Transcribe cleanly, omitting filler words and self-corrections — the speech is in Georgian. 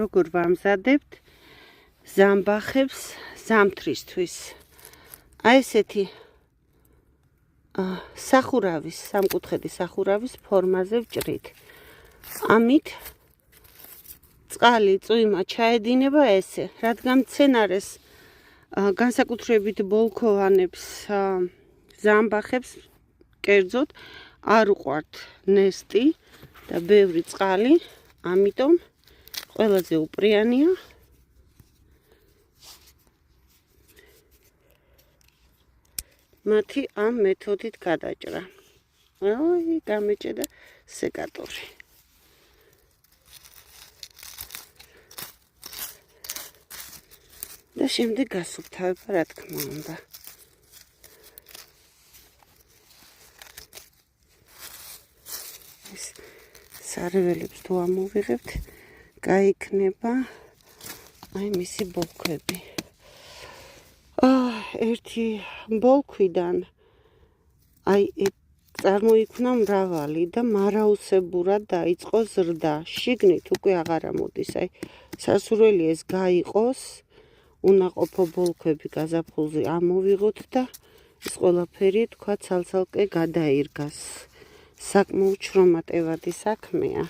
როგორ ვამზადებთ ზამბახებს ზამთრისთვის. აი ესეთი სახურავის, სამკუთხედი სახურავის ფორმაზე ვჭრით. ამით წყალი წვიმა ჩაედინება ესე, რადგან მცენარეს განსაკუთრებით ბოლქვოვანებს ზამბახებს კერძოდ არ უყვართ ნესტი და ბევრი წყალი, ამიტომ ყველაზე უპრიანია მათი ამ მეთოდით გადაჭრა. ოი, გამეჭედა სეკატორი. და შემდეგ გასუფთავება, რა თქმა უნდა. ეს სარეველებს თუ ამოვიღებთ, გაიქნება აი მისი ბოლქვები. ერთი ბოლქვიდან აი წარმოიქმნა მრავალი და მარაოსებურად დაიწყო ზრდა. შიგნით უკვე აღარ ამოდის. აი სასურველი ეს გაიყოს, უნაყოფო ბოლქვები გაზაფხულზე ამოვიღოთ და ეს ყველაფერი თქვა ცალ-ცალკე გადაირგას. საკმაოდ შრომატევადი საქმეა.